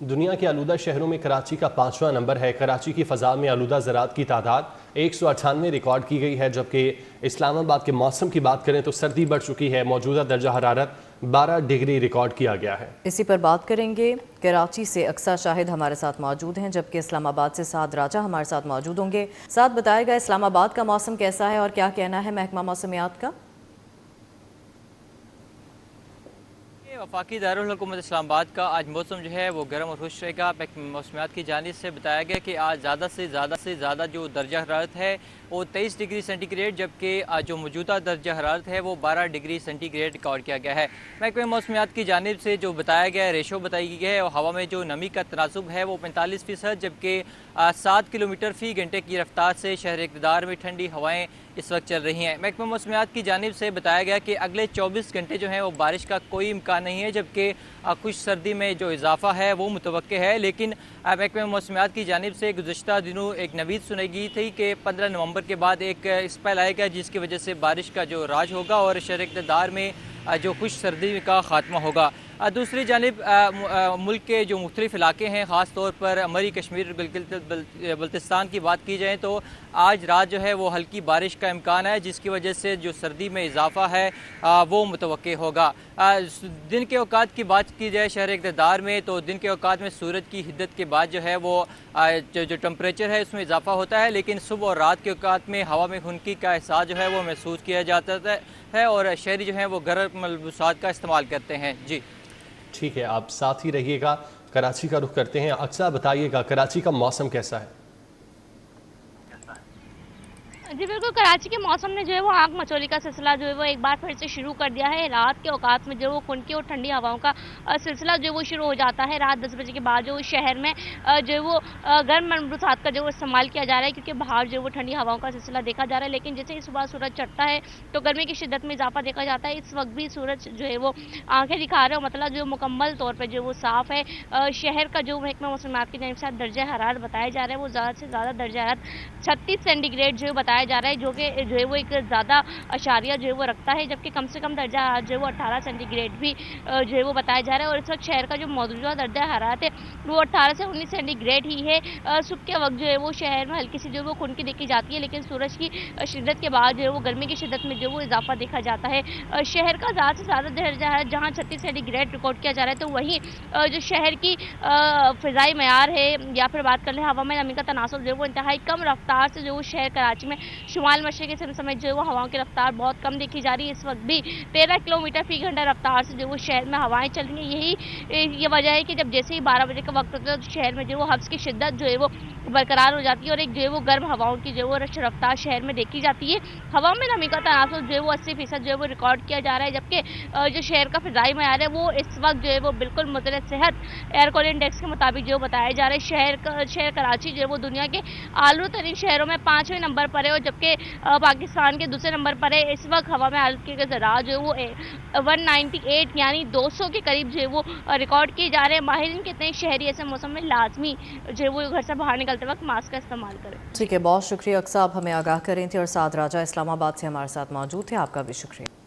दुनिया के आलूदा शहरों में कराची का 5वां नंबर है। कराची की फ़ज़ा में आलूदा ज़राअत की तादाद 198 रिकॉर्ड की गई है, जबकि इस्लामाबाद के मौसम की बात करें तो सर्दी बढ़ चुकी है। मौजूदा दर्जा हरारत 12 डिग्री रिकॉर्ड किया गया है। इसी पर बात करेंगे। कराची से अक्सा शाहिद हमारे साथ मौजूद हैं, जबकि इस्लामाबाद से साद राजा हमारे साथ मौजूद होंगे। साथ बताएगा इस्लामाबाद का मौसम कैसा है और क्या कहना है महकमा मौसमियात का। वफाकी दारुल हुकूमत इस्लामाबाद का आज मौसम जो है वो गर्म और खुश रहेगा। मौसमियात की जानिब से बताया गया कि आज ज़्यादा से ज़्यादा जो दर्जा हरारत है वो 23 डिग्री सेंटीग्रेड, जबकि जो मौजूदा दर्जा हरारत है वो 12 डिग्री सेंटीग्रेड रिकॉर्ड किया गया है। महकमे मौसमियात की जानिब से जो बताया गया है, रेशो बताई गई है, और हवा में जो नमी का तनासुब है वो 45%, जबकि 7 किलोमीटर फ़ी घंटे की रफ्तार से शहर इक़्तिदार में ठंडी हवाएँ इस वक्त चल रही हैं। महकमा मौसमियात की जानिब से बताया गया कि अगले 24 घंटे जो हैं वो बारिश का कोई इम्कान नहीं है, जबकि कुछ सर्दी में जो इजाफा है वो मुतवक्के है। लेकिन महकमा मौसमियात की जानिब से गुज़श्ता दिनों एक नवीद सुनाई गई थी कि 15 नवंबर के बाद एक स्पेल आएगा जिसकी वजह से बारिश का जो राज होगा और शहर इक़्तिदार में जो खुश सर्दी का खात्मा होगा। दूसरी जानिब मुल्क के जो मुख्तलिफ इलाके हैं, ख़ास तौर पर मरी कश्मीर बल्तिस्तान की बात की जाए तो आज रात जो है वो हल्की बारिश का इम्कान है, जिसकी वजह से जो सर्दी में इजाफा है वो मुतवक्के होगा। दिन के औकात की बात की जाए शहर इक़्तिदार में तो दिन के औकात में सूरज की हिद्दत के बाद जो है वो जो टेम्परेचर है उसमें इजाफा होता है, लेकिन सुबह और रात के औकात में हवा में खुनकी का एहसास जो है वो महसूस किया जाता है और शहरी जो है वो गर्म मलबूसात का इस्तेमाल करते हैं। जी ठीक है, आप साथ ही रहिएगा। कराची का रुख करते हैं। अक्सा बताइएगा, कराची का मौसम कैसा है? जी बिल्कुल, कराची के मौसम ने जो है वो आग मचोली का सिलसिला जो है वो एक बार फिर से शुरू कर दिया है। रात के औकात में जो वो खुनकी और ठंडी हवाओं का सिलसिला जो है वो शुरू हो जाता है। रात 10 बजे के बाद जो शहर में जो है वो गर्म मलबूसात का जो इस्तेमाल किया जा रहा है, क्योंकि बाहर जो है वो ठंडी हवाओं का सिलसिला देखा जा रहा है। लेकिन जैसे ही सुबह सूरज चढ़ता है तो गर्मी की शिद्दत में इजाफा देखा जाता है। इस वक्त भी सूरज जो है वो आंखें दिखा रहे हो, मतलब जो मुकम्मल तौर पर जो वो साफ़ है। शहर का जो महकमा मौसमियात की जानिब से दर्जा हरारत बताया जा रहा है वो ज़्यादा से ज़्यादा दर्जा हरारत 36 सेंटीग्रेड जो बताया जा रहा है, जो कि जो है वो एक ज़्यादा अशारिया जो है वो रखता है, जबकि कम से कम दर्जा जो है वो 18 सेंटीग्रेड भी जो है वो बताया जा रहा है। और इस वक्त शहर का जो मौजूदा दर्जा हरारत है वो 18 से 19 सेंटीग्रेड ही है। सुबह के वक्त जो है वो शहर में हल्की सी जो है वो खुनकी देखी जाती है, लेकिन सूरज की शिद्दत के बाद जो है वो गर्मी की शिद्दत में जो वो इजाफा देखा जाता है। शहर का ज़्यादा से ज़्यादा दर्जा है जहाँ 36 सेंटीग्रेड रिकॉर्ड किया जा रहा है, तो वहीं जो शहर की फ़िज़ाई मयार है या फिर बात कर लें हवा में नमी का तनासुब जो है वो इंतहाई कम रफ्तार से जो वो शहर कराची में शुमाल मशरक़ी समय जो है वो हवाओं की रफ्तार बहुत कम देखी जा रही है। इस वक्त भी 13 किलोमीटर फ़ी घंटा रफ्तार से जो वो शहर में हवाएं चल रही हैं। यही ये वजह है कि जब जैसे ही 12 बजे का वक्त होता है तो शहर में जो वो हब्स की शिद्दत जो है वो बरकरार हो जाती है और एक जो है वो गर्म हवाओं की जो वो रफ्तार शहर में देखी जाती है। हवा में नमी का तनासुब जो है वो 80% जो है वो रिकॉर्ड किया जा रहा है, जबकि जो शहर का फ़िज़ाई मयार है वो इस वक्त जो है वो बिल्कुल मुतल सेहत एयर क्वालिटी इंडेक्स के मुताबिक जो बताया जा रहा है। शहर कराची जो है वो दुनिया के आलू तरीन शहरों में 5वें नंबर पर है, और जबकि पाकिस्तान के दूसरे नंबर पर है। इस वक्त हवा में हल्के के ज़रा जो है वो 198 यानी 200 के करीब जो है वो रिकॉर्ड किए जा रहे हैं। माहिरीन कहते हैं शहरी ऐसे मौसम में लाजमी जो है वो घर से बाहर निकलते वक्त मास्क का इस्तेमाल करें। ठीक है, बहुत शुक्रिया अक्सा, आप हमें आगाह करें थे। और साद राजा इस्लामाबाद से हमारे साथ मौजूद थे, आपका भी शुक्रिया।